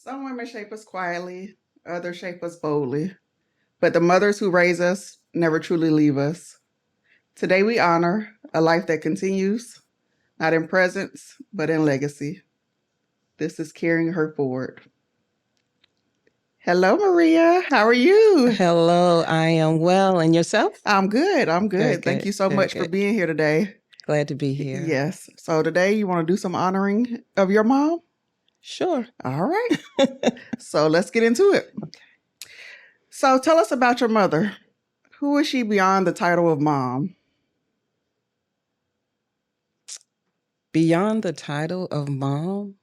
Some women shape us quietly, others shape us boldly. But the mothers who raise us never truly leave us. Today we honor a life that continues, not in presence, but in legacy. This is Carrying Her Forward. Hello, Maria. How are you? Hello, I am well. And yourself? I'm good. I'm good. Very Thank good, you so very much for good. being here today. Glad to be here. Yes. So today you want to do some honoring of your mom? Sure. All right. So let's get into it. Okay. So tell us about your mother. Who is she beyond the title of mom? Beyond the title of mom,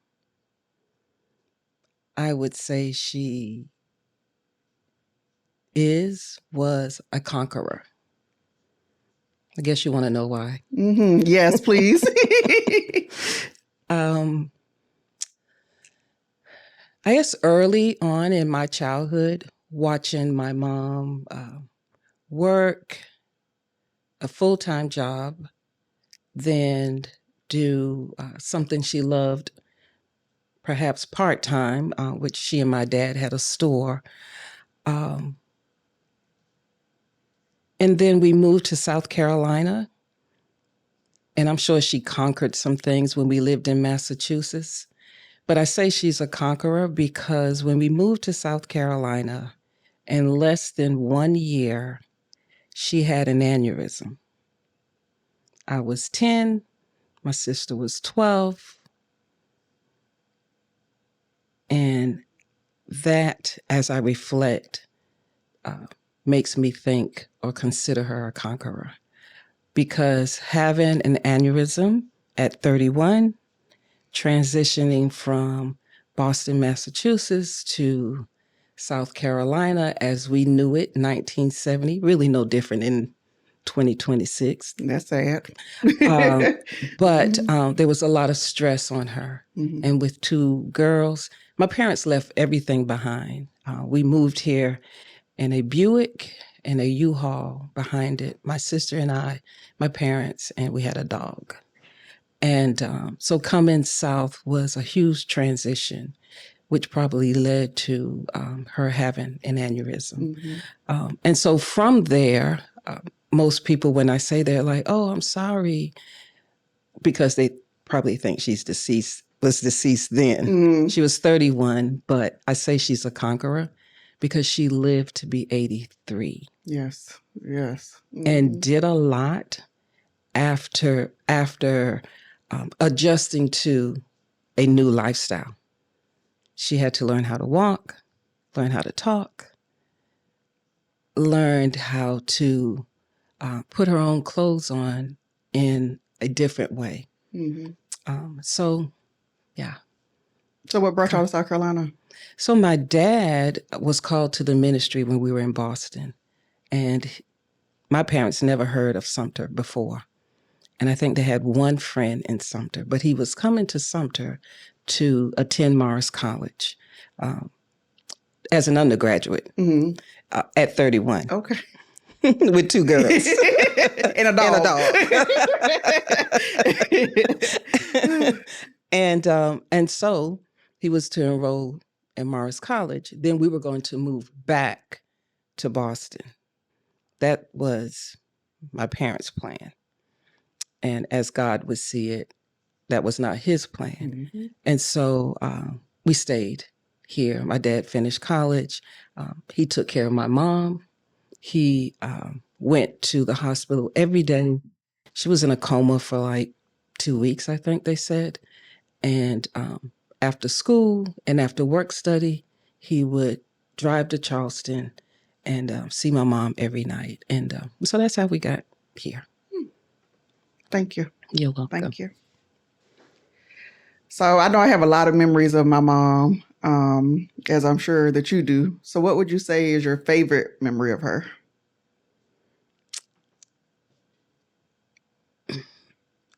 I would say she was a conqueror. I guess you want to know why. Mm-hmm. Yes, please. I guess early on in my childhood, watching my mom work a full-time job, then do something she loved, perhaps part-time, which she and my dad had a store. And then we moved to South Carolina. And I'm sure she conquered some things when we lived in Massachusetts. But I say she's a conqueror because when we moved to South Carolina, in less than 1 year, she had an aneurysm. I was 10, my sister was 12. And that, as I reflect, makes me think or consider her a conqueror. Because having an aneurysm at 31, transitioning from Boston, Massachusetts to South Carolina as we knew it, 1970, really no different in 2026. That's sad. But there was a lot of stress on her. Mm-hmm. And with 2 girls, my parents left everything behind. We moved here in a Buick and a U-Haul behind it. My sister and I, my parents, and we had a dog. And so coming south was a huge transition, which probably led to her having an aneurysm. Mm-hmm. And so from there, most people, when I say they're like, oh, I'm sorry, because they probably think was deceased then. Mm-hmm. She was 31, but I say she's a conqueror because she lived to be 83. Yes, yes. Mm-hmm. And did a lot after adjusting to a new lifestyle. She had to learn how to walk, learn how to talk, learned how to put her own clothes on in a different way. Mm-hmm. So, yeah. So what brought y'all to South Carolina? So my dad was called to the ministry when we were in Boston. And my parents never heard of Sumter before. And I think they had one friend in Sumter, but he was coming to Sumter to attend Morris College as an undergraduate at 31. Okay. With 2 girls. And a dog. And so he was to enroll in Morris College. Then we were going to move back to Boston. That was my parents' plan. And as God would see it, that was not his plan. Mm-hmm. And so we stayed here. My dad finished college. He took care of my mom. He went to the hospital every day. She was in a coma for like 2 weeks, I think they said. And after school and after work study, he would drive to Charleston and see my mom every night. And so that's how we got here. Thank you. You're welcome. Thank you. So I know I have a lot of memories of my mom, as I'm sure that you do. So what would you say is your favorite memory of her?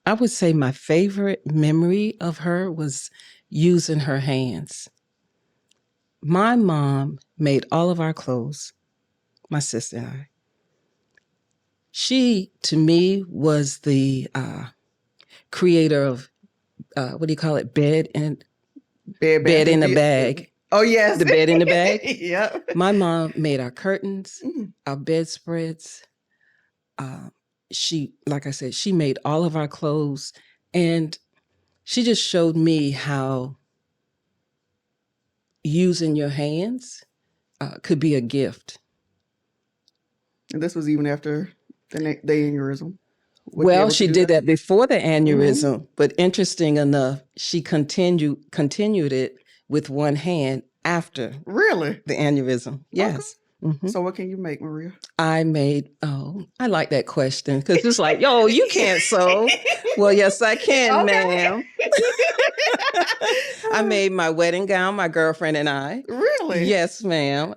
I would say my favorite memory of her was using her hands. My mom made all of our clothes, my sister and I. She, to me, was the creator of, what do you call it? Bed in a bag. Oh, yes. The bed in the bag. Yep. My mom made our curtains, Mm. our bedspreads. She, like I said, she made all of our clothes, and she just showed me how using your hands could be a gift. And this was even after the aneurysm. Was Well, able to she do did that before the aneurysm, Mhm. but interesting enough, she continued it with one hand after Really? the aneurysm. Yes. Mhm. So what can you make, Maria? I like that question because it's like, yo, you can't sew. Well, yes, I can, Okay. ma'am. I made my wedding gown, my girlfriend and I. Really? Yes, ma'am.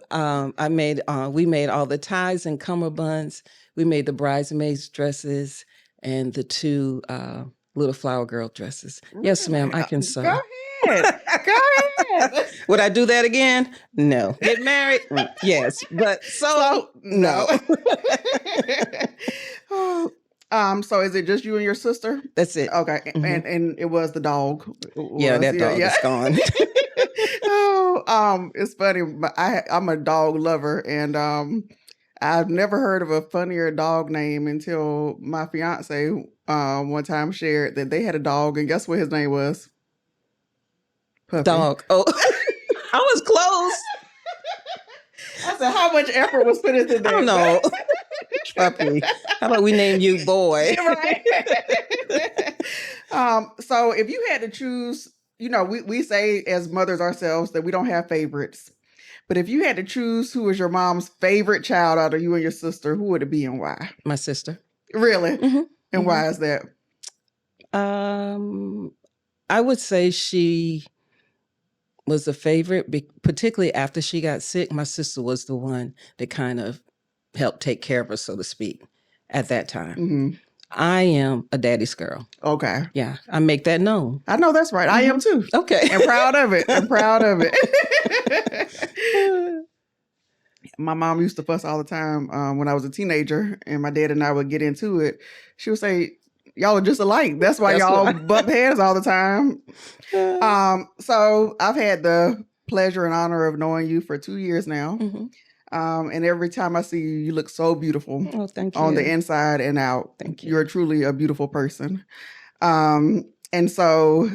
We made all the ties and cummerbunds. We made the bridesmaids dresses and the two little flower girl dresses. Yes, ma'am, Really? I can Go sew. ahead. Go ahead. Would I do that again? No. Get married? Yes. But So no. Oh, so is it just you and your sister? That's it. Okay. Mhm. And it was the dog. It Yeah, was that dog is gone. Oh, it's funny. But I'm a dog lover, and I've never heard of a funnier dog name until my fiance one time shared that they had a dog, and guess what his name was? Puppy. Dog. Oh, I was close. I said, how much effort was put into that? I don't know. Puppy. How about we name you Boy? Right. So if you had to choose, we say as mothers ourselves that we don't have favorites. But if you had to choose who was your mom's favorite child out of you and your sister, who would it be and why? My sister. Really? Mhm. And why is that? I would say she was a favorite, particularly after she got sick. My sister was the one that kind of helped take care of her, so to speak, at that time. hmm I am a daddy's girl. Okay. Yeah, I make that known. I know that's right. I am too. Okay. And proud of it. And proud of it. My mom used to fuss all the time when I was a teenager, and my dad and I would get into it. She would say, y'all are just alike. That's why That's y'all why. bump heads all the time. So I've had the pleasure and honor of knowing you for 2 years now. Mhm. And every time I see you, you look so beautiful Oh, thank you. on the inside and out. Thank you. You're truly a beautiful person. And so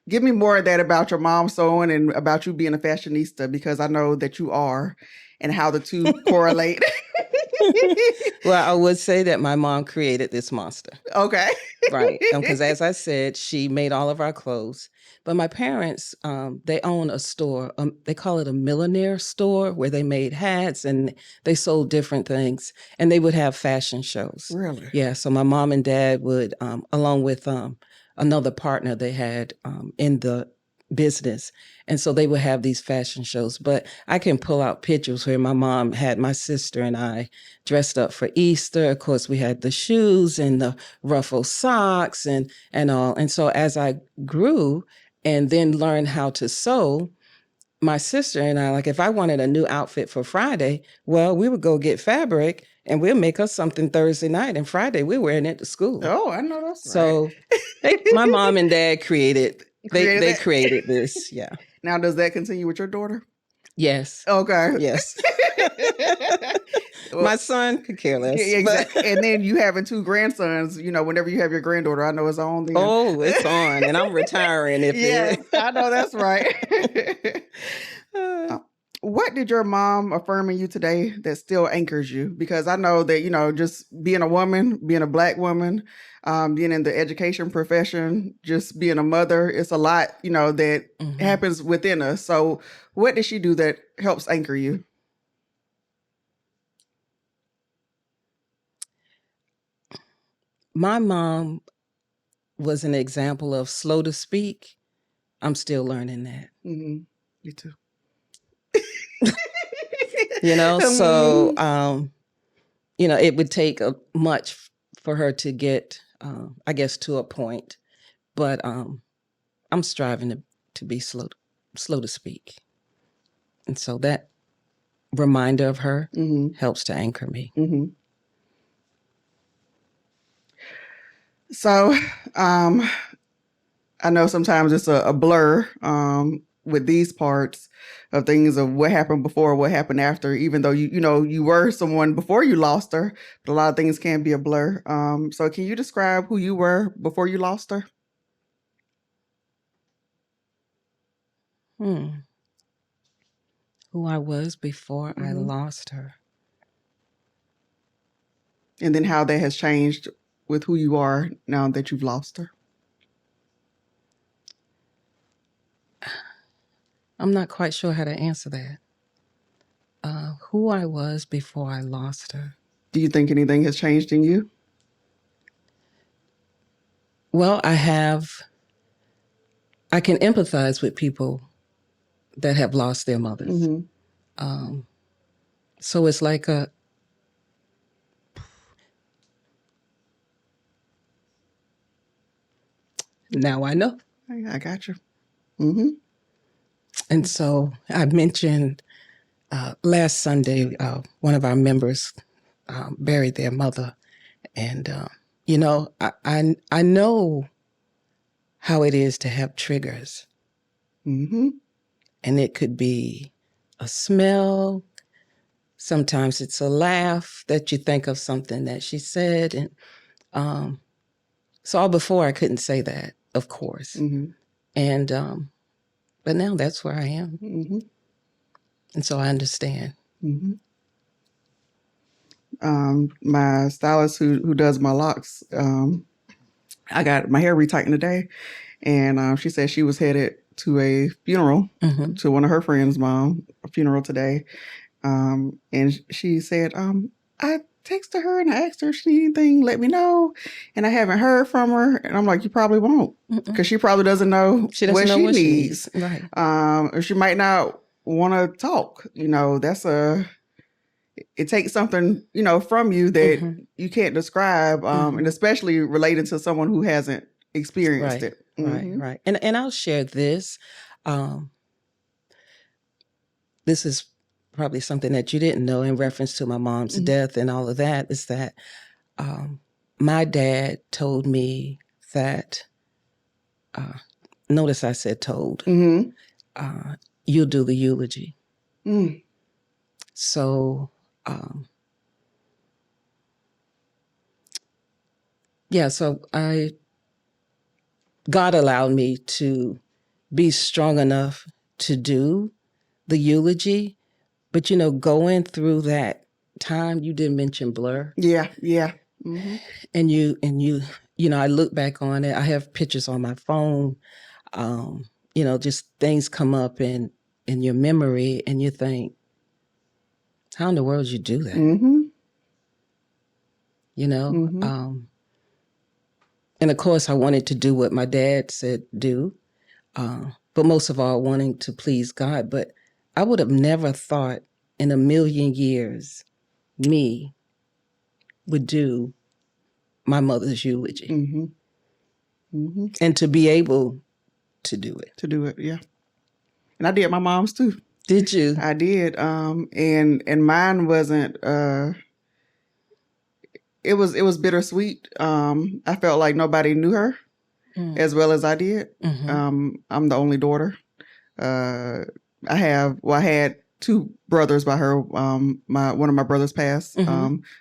give me more of that about your mom sewing and about you being a fashionista, because I know that you are, and how the two correlate. Well, I would say that my mom created this monster. Okay. Right. Because as I said, she made all of our clothes. But my parents, they own a store. They call it a millionaire store where they made hats and they sold different things. And they would have fashion shows. Really? Yeah. So my mom and dad would, along with another partner they had in the business. And so they would have these fashion shows. But I can pull out pictures where my mom had my sister and I dressed up for Easter. Of course, we had the shoes and the ruffled socks and all. And so as I grew and then learned how to sew, my sister and I, like if I wanted a new outfit for Friday, well, we would go get fabric and we'll make us something Thursday night, and Friday we're wearing it to school. Oh, I know that's So right. my mom and dad created Created created this. Yeah. Now, does that continue with your daughter? Yes. Okay. Yes. Well, My son could care less. yeah, exactly. And then you having two grandsons, whenever you have your granddaughter, I know it's on then. Oh, it's on. And I'm retiring if Yes, it I know that's right. What did your mom affirm in you today that still anchors you? Because I know that, just being a woman, being a Black woman, being in the education profession, just being a mother, it's a lot, that Mhm. happens within us. So what did she do that helps anchor you? My mom was an example of slow to speak. I'm still learning that. Mm-hmm. Me too. So it would take much for her to get, I guess, to a point. But I'm striving to be slow to speak. And so that reminder of her Mm-hmm. helps to anchor me. Mm-hmm. So, I know sometimes it's a blur, with these parts of things of what happened before, what happened after, even though you were someone before you lost her, but a lot of things can be a blur. So can you describe who you were before you lost her? Who I was before I Mhm. lost her. And then how that has changed with who you are now that you've lost her. I'm not quite sure how to answer that. Who I was before I lost her. Do you think anything has changed in you? Well, I can empathize with people that have lost their mothers. Mm-hmm. So it's like now I know. I got you. Mm-hmm. And so I mentioned last Sunday, one of our members buried their mother. And, I know how it is to have triggers. Mm-hmm. And it could be a smell. Sometimes it's a laugh that you think of something that she said. And so all before I couldn't say that, of course. Mm-hmm. And but now that's where I am. Mm-hmm. And so I understand. Mm-hmm. My stylist who does my locks, I got my hair retightened today, and she said she was headed to a funeral to one of her friends' mom, a funeral today. And she said, I texted her and I asked her if she needed anything, let me know. And I haven't heard from her. And I'm like, you probably won't, because she probably doesn't know what she needs. Right. Or she might not want to talk. It takes something, from you that you can't describe, and especially related to someone who hasn't experienced it. Right. And I'll share this. This is probably something that you didn't know in reference to my mom's death and all of that, is that my dad told me that, notice I said told, you'll do the eulogy. So, so God allowed me to be strong enough to do the eulogy. But, going through that time, you didn't mention blur. Yeah. And I look back on it. I have pictures on my phone. Just things come up in your memory, and you think, how in the world did you do that? And of course, I wanted to do what my dad said do, but most of all, wanting to please God. But I would have never thought in a million years me would do my mother's eulogy. And to be able to do it. Yeah. And I did my mom's too. Did you? I did. And mine wasn't, it was bittersweet. I felt like nobody knew her as well as I did. I'm the only daughter. I had two brothers by her. One of my brothers passed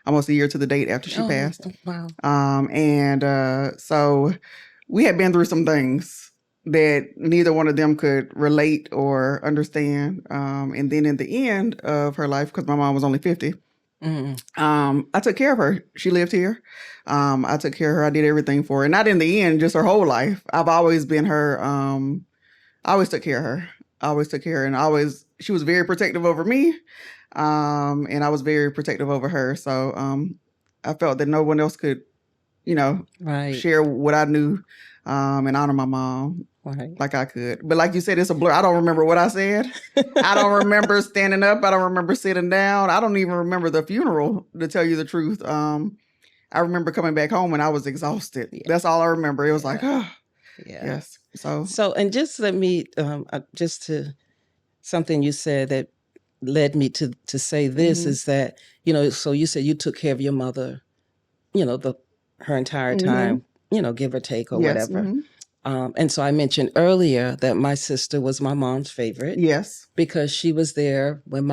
almost a year to the date after she passed. Wow. So we had been through some things that neither one of them could relate or understand. And then in the end of her life, because my mom was only 50, I took care of her. She lived here. I took care of her. I did everything for her. Not in the end, just her whole life. I've always been her. I always took care of her. And she was very protective over me. And I was very protective over her. So I felt that no one else could, share what I knew and honor my mom like I could. But like you said, it's a blur. I don't remember what I said. I don't remember standing up. I don't remember sitting down. I don't even remember the funeral, to tell you the truth. I remember coming back home and I was exhausted. Yeah. That's all I remember. It was like, yes. So, and just let me, just to something you said that led me to say this is that, so you said you took care of your mother, her entire time, give or take or whatever. And so I mentioned earlier that my sister was my mom's favorite Yes. because she was there when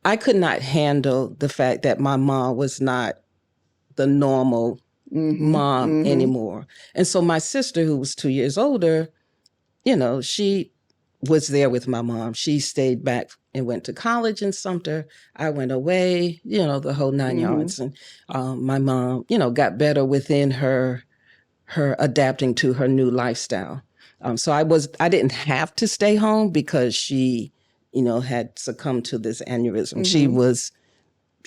I could not handle the fact that my mom was not the normal mom anymore. And so my sister, who was 2 years older, she was there with my mom. She stayed back and went to college in Sumter. I went away, the whole 9 yards. And my mom, got better within her adapting to her new lifestyle. So I didn't have to stay home because she, had succumbed to this aneurysm.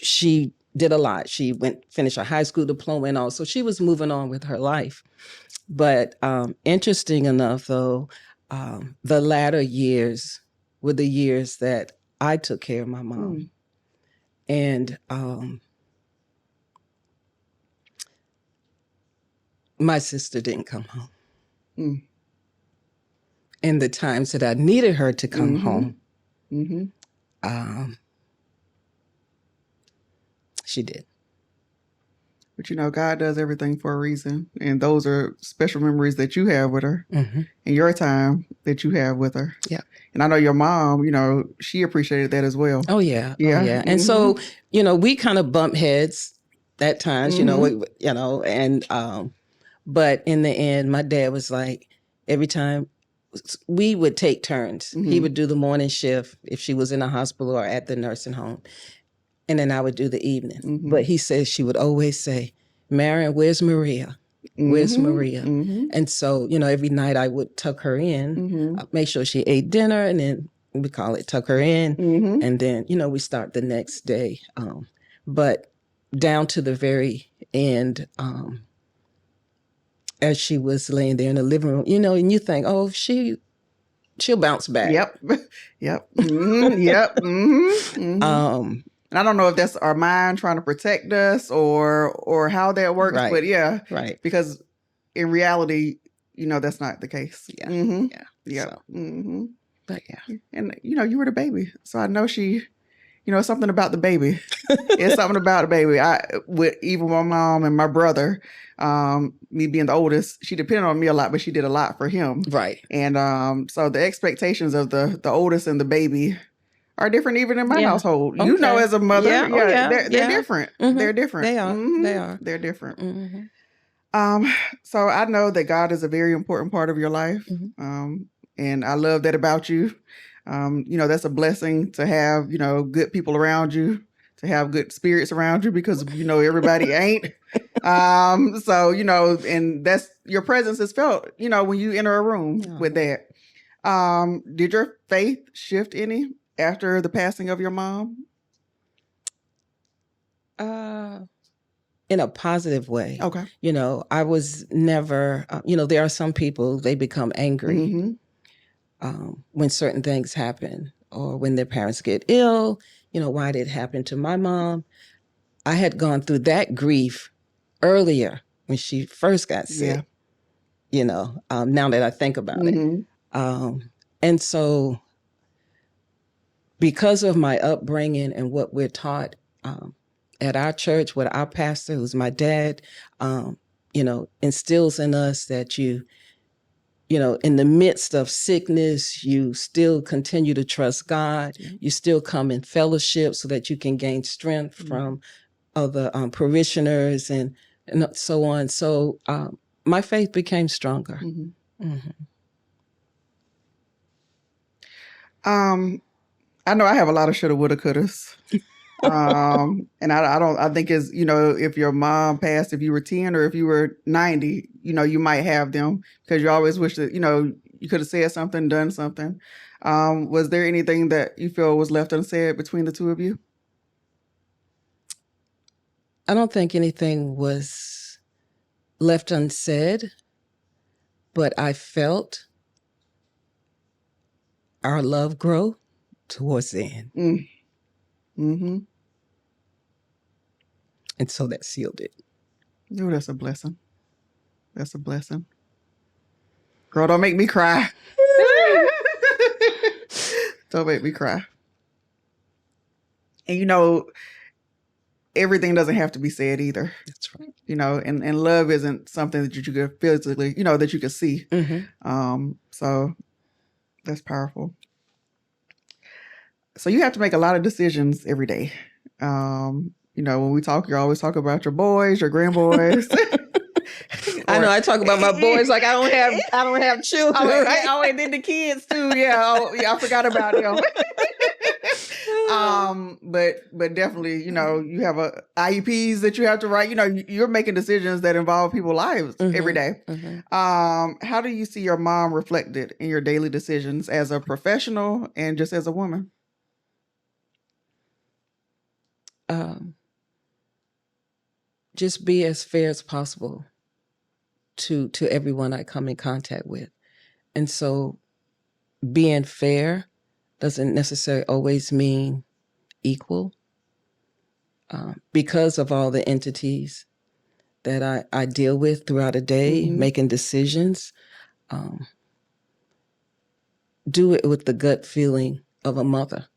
She did a lot. She finished a high school diploma and all. So she was moving on with her life. But interesting enough, though, the latter years were the years that I took care of my mom. And my sister didn't come home. And the times that I needed her to come home, she did. But God does everything for a reason. And those are special memories that you have with her and your time that you have with her. Yeah. And I know your mom, she appreciated that as well. Oh, yeah. Yeah. Oh, yeah. And so, we kind of bump heads at times, but in the end, my dad was like, every time we would take turns. He would do the morning shift if she was in a hospital or at the nursing home. And then I would do the evening. But he says she would always say, Marion, where's Maria? Where's Maria? And so, every night I would tuck her in, make sure she ate dinner, and then we call it tuck her in. And then, we start the next day. But down to the very end, as she was laying there in the living room, and you think, oh, she'll bounce back. Yep. Yep. Yep. And I don't know if that's our mind trying to protect us or how that works, Right. but yeah. Right. Because in reality, that's not the case. Yeah. Yeah. Yeah. So, but yeah. And, you were the baby. So I know she, something about the baby. It's something about the baby. Even my mom and my brother, me being the oldest, she depended on me a lot, but she did a lot for him. Right. And so the expectations of the oldest and the baby are different even in my household. Okay. As a mother, they're different. They're different. They are. They are. They're different. So I know that God is a very important part of your life. And I love that about you. That's a blessing to have, good people around you, to have good spirits around you because, everybody ain't. So, and that's your presence is felt, when you enter a room with that. Did your faith shift any after the passing of your mom? In a positive way. Okay. I was never, there are some people, they become angry when certain things happen or when their parents get ill. Why did it happen to my mom? I had gone through that grief earlier when she first got sick, now that I think about it. And so because of my upbringing and what we're taught at our church, what our pastor, who's my dad, instills in us that in the midst of sickness, you still continue to trust God. You still come in fellowship so that you can gain strength from other parishioners and so on. So my faith became stronger. I know I have a lot of shoulda, woulda, couldas. And I think it's, if your mom passed, if you were 10 or if you were 90, you might have them because you always wish that, you could have said something, done something. Was there anything that you feel was left unsaid between the two of you? I don't think anything was left unsaid, but I felt our love grow towards the end. And so that sealed it. Oh, that's a blessing. That's a blessing. Girl, don't make me cry. Don't make me cry. And everything doesn't have to be said either. That's right. You know, and love isn't something that you could physically, you know, that you could see. So that's powerful. So you have to make a lot of decisions every day. You know, when we talk, you always talk about your boys, your grandboys. I know I talk about my boys like I don't have children. Oh, and then the kids too. Yeah. Oh, yeah. I forgot about them. But definitely, you know, you have IEPs that you have to write. You know, you're making decisions that involve people's lives every day. How do you see your mom reflected in your daily decisions as a professional and just as a woman? Just be as fair as possible to everyone I come in contact with. And so being fair doesn't necessarily always mean equal. Because of all the entities that I deal with throughout a day, making decisions, do it with the gut feeling of a mother.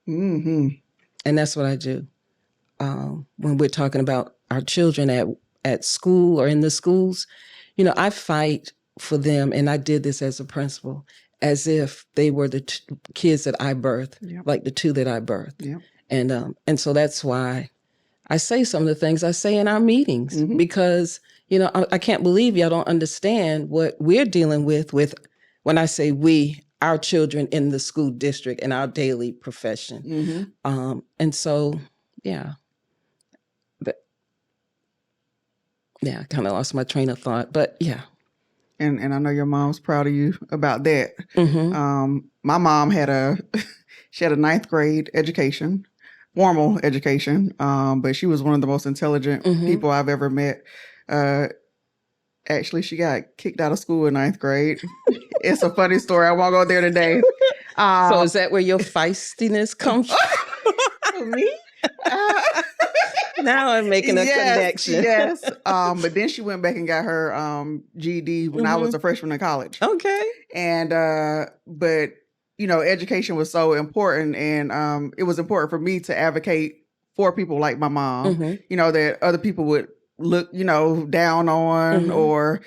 And that's what I do. When we're talking about our children at school or in the schools, you know, I fight for them, and I did this as a principal, as if they were the kids that I birthed, like the two that I birthed. And so that's why I say some of the things I say in our meetings, because, you know, I can't believe y'all don't understand what we're dealing with when I say we, our children in the school district and our daily profession. And so, yeah. I kind of lost my train of thought, but yeah. And I know your mom's proud of you about that. My mom had she had a 9th grade education, formal education, but she was one of the most intelligent people I've ever met. Actually, she got kicked out of school in 9th grade. It's a funny story. I won't go there today. So is that where your feistiness comes from? Me? Now I'm making a connection. Yes. But then she went back and got her GED when I was a freshman in college. Okay. And but you know, education was so important, and it was important for me to advocate for people like my mom. You know, that other people would look, you know, down on, or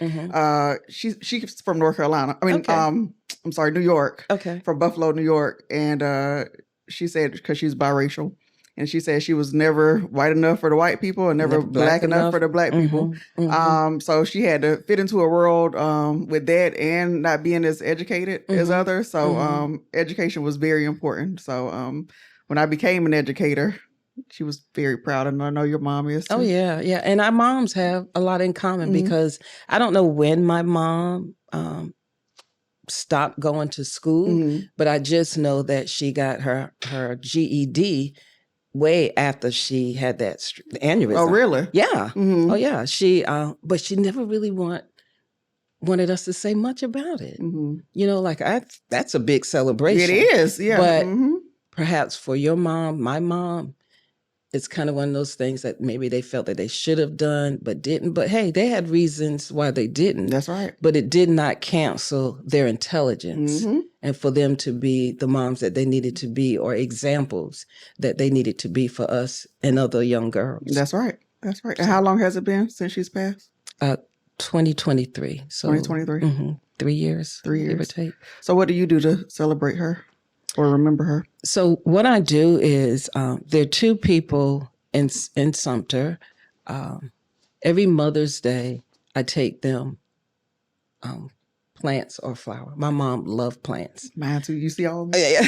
she's from North Carolina. I mean, I'm sorry, New York. Okay. From Buffalo, New York, and she said because she's biracial. And she said she was never white enough for the white people and never black enough for the black people. So she had to fit into a world with that and not being as educated as others. So education was very important. So when I became an educator, she was very proud. And I know your mom is too. Oh, yeah. Yeah. And our moms have a lot in common because I don't know when my mom stopped going to school, but I just know that she got her GED way after she had that aneurysm. Oh, really? Yeah. Oh, yeah. She, but she never really wanted us to say much about it. You know, like that's a big celebration. It is, yeah. But perhaps for your mom, my mom, it's kind of one of those things that maybe they felt that they should have done, but didn't. But hey, they had reasons why they didn't. That's right. But it did not cancel their intelligence. And for them to be the moms that they needed to be, or examples that they needed to be for us and other young girls. That's right. That's right. And how long has it been since she's passed? 2023. So 2023. 3 years. 3 years. Give or take. So what do you do to celebrate her or remember her? So what I do is there are two people in Sumter. Every Mother's Day, I take them plants or flower. My mom loved plants. Mine too. You see all of them? Yeah.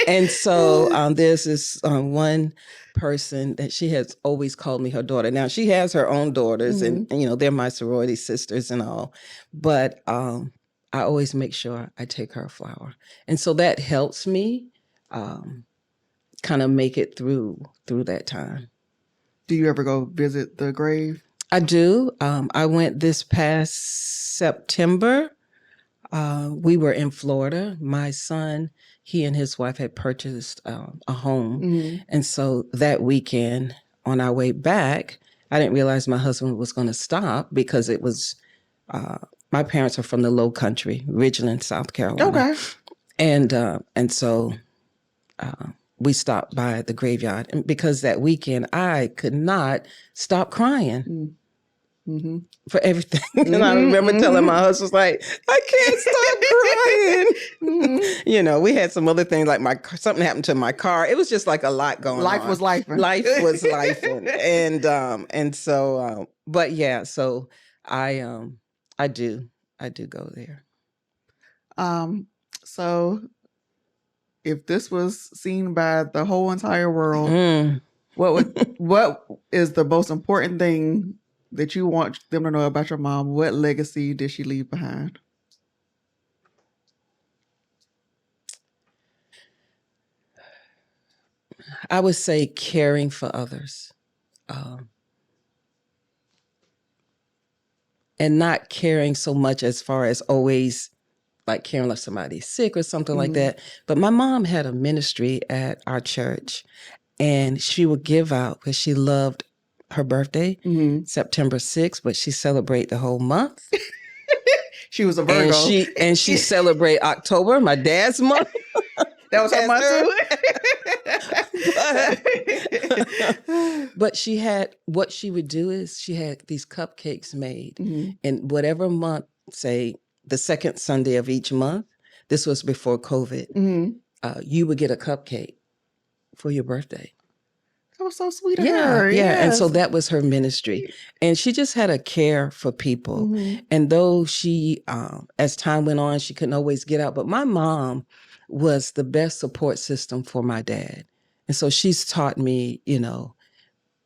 And so there's this one person that she has always called me her daughter. Now she has her own daughters, and you know they're my sorority sisters and all. But I always make sure I take her a flower, and so that helps me kind of make it through that time. Do you ever go visit the grave? I do. I went this past September. We were in Florida. My son, he and his wife had purchased a home. And so that weekend on our way back, I didn't realize my husband was going to stop because it was, my parents are from the Low Country, Ridgeland, South Carolina. Okay. And so we stopped by the graveyard. And because that weekend I could not stop crying Mm-hmm. for everything. And I remember telling my husband, like, I can't stop crying. You know, we had some other things like something happened to my car. It was just like a lot going on. Life was life. Life was life. And so, but yeah, so I do go there. So if this was seen by the whole entire world, what is the most important thing that you want them to know about your mom? What legacy did she leave behind? I would say caring for others. And not caring so much as far as always like caring if somebody's sick or something like that. But my mom had a ministry at our church, and she would give out because she loved her birthday, September 6th, but she celebrate the whole month. She was a Virgo. And she celebrate October, my dad's month. That was her month too. But she had, what she would do is she had these cupcakes made, and whatever month, say the second Sunday of each month, this was before COVID, you would get a cupcake for your birthday. That was so sweet of her. Yeah. And so that was her ministry. And she just had a care for people. And though she, as time went on, she couldn't always get out. But my mom was the best support system for my dad. And so she's taught me, you know,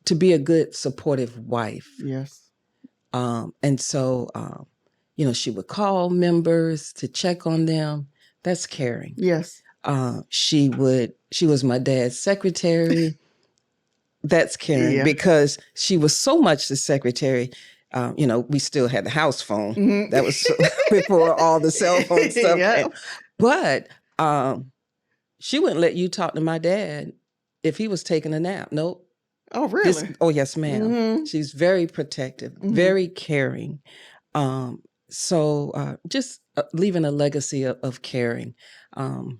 to be a good supportive wife. Yes. And so, you know, she would call members to check on them. That's caring. Yes. She was my dad's secretary. That's caring because she was so much the secretary. You know, we still had the house phone. That was before all the cell phone stuff. Yep. But she wouldn't let you talk to my dad if he was taking a nap. Nope. Oh, really? Oh, yes, ma'am. She's very protective, very caring. So just leaving a legacy of caring. And,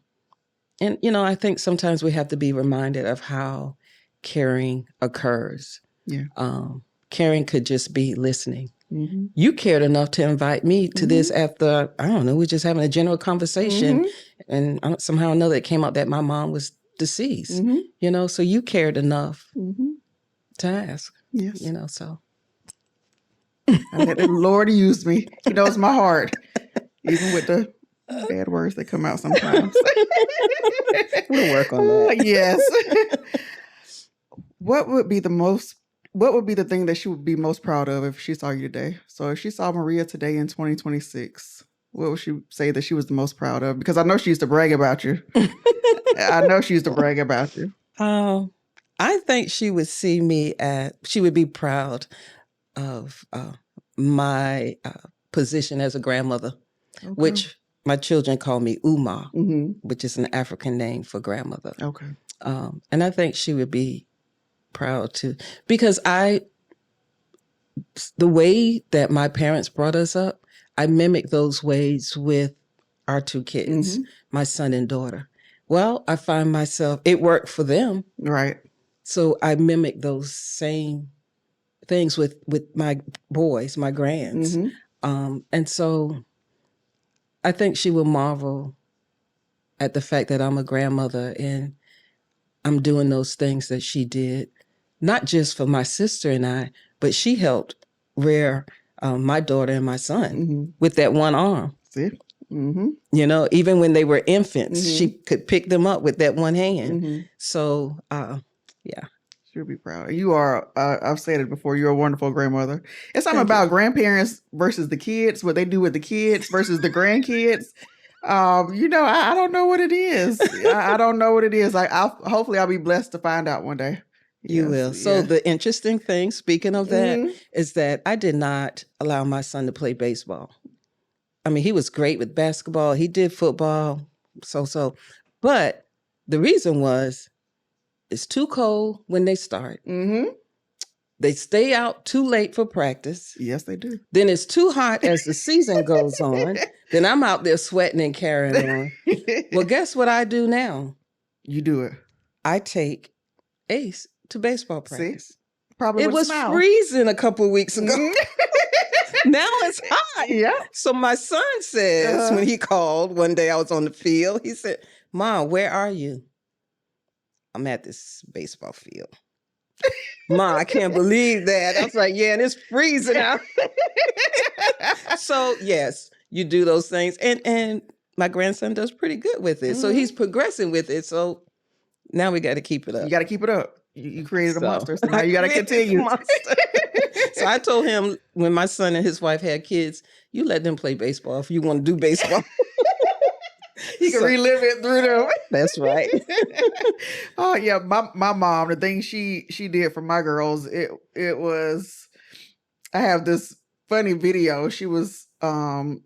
you know, I think sometimes we have to be reminded of how caring occurs. Yeah. Caring could just be listening. You cared enough to invite me to this after, I don't know, we're just having a general conversation. And somehow or another it came out that my mom was deceased, you know, so you cared enough to ask. Yes. You know, so. I let the Lord use me. He knows my heart, even with the bad words that come out sometimes. We'll work on that. Yes. What would be the thing that she would be most proud of if she saw you today? So if she saw Maria today in 2026, what would she say that she was the most proud of? Because I know she used to brag about you. I know she used to brag about you. I think she would see me she would be proud of my position as a grandmother, which my children call me Uma, which is an African name for grandmother. Okay. And I think she would be proud too, because the way that my parents brought us up, I mimic those ways with our two kids, my son and daughter. Well, I find myself, it worked for them. Right. So I mimic those same things with my boys, my grands. And so I think she will marvel at the fact that I'm a grandmother and I'm doing those things that she did, not just for my sister and I, but she helped rear my daughter and my son with that one arm. See? You know, even when they were infants, she could pick them up with that one hand. So, yeah. She'll be proud. You are, I've said it before, you're a wonderful grandmother. It's something about grandparents versus the kids, what they do with the kids versus the grandkids. You know, I don't know what it is. I don't know what it is. Hopefully I'll be blessed to find out one day. You will. So the interesting thing, speaking of that, is that I did not allow my son to play baseball. I mean, he was great with basketball. He did football, so. But the reason was, it's too cold when they start. They stay out too late for practice. Yes, they do. Then it's too hot as the season goes on. Then I'm out there sweating and carrying on. Well, guess what I do now? You do it. I take Ace to baseball See? practice. Probably It with a was smile. freezing a couple of weeks ago. Mhm. Now it's hot. Yeah. So my son says, when he called one day, I was on the field, he said, Mom, where are you? I'm at this baseball field. Mom, I can't believe that. I was like, yeah, and it's freezing out. So yes, you do those things. And my grandson does pretty good with it. So he's progressing with it. So now we got to keep it up. You got to keep it up. You created a So, monster, so now you got to I created a continue. monster. So I told him when my son and his wife had kids, you let them play baseball if you want to do baseball. You can So- relive it through them. That's right. Oh yeah, my mom, the thing she did for my girls, it was, I have this funny video. She was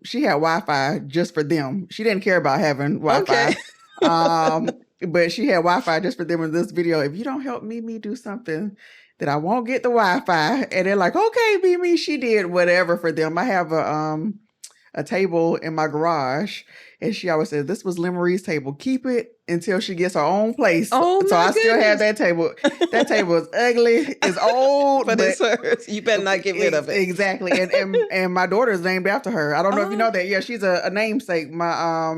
she had Wi-Fi just for them. She didn't care about having Wi-Fi. Okay. But she had Wi-Fi just for them in this video. If you don't help Mimi do something, then I won't get the Wi-Fi. And they're like, okay, Mimi, she did whatever for them. I have a table in my garage, and she always says, this was Limarie's table. Keep it until she gets her own place. Oh, so my I still have goodness. that table. That table is ugly. It's old, But it's hers. You better not get rid of it. Exactly. And my daughter is named after her. I don't know if you know Oh. that. Yeah, she's a namesake. My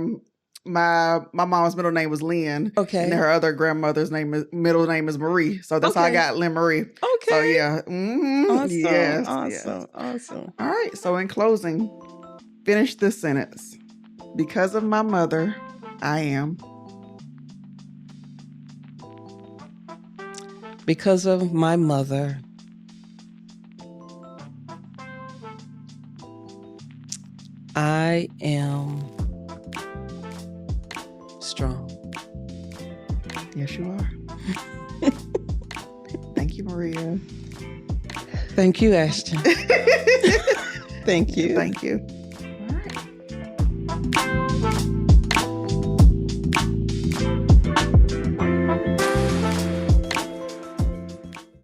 mom's middle name was Lynn. Okay. And then her other grandmother's middle name is Marie. So that's how I Okay. got Lynn Marie. Okay. So yeah. Mhm. Awesome. Yes. Awesome. Yes. Awesome. All right. So in closing, finish this sentence. Because of my mother, I am. Because of my mother, I am strong. Yes, you are. Thank you, Maria. Thank you, Ashton. Thank you. Thank you.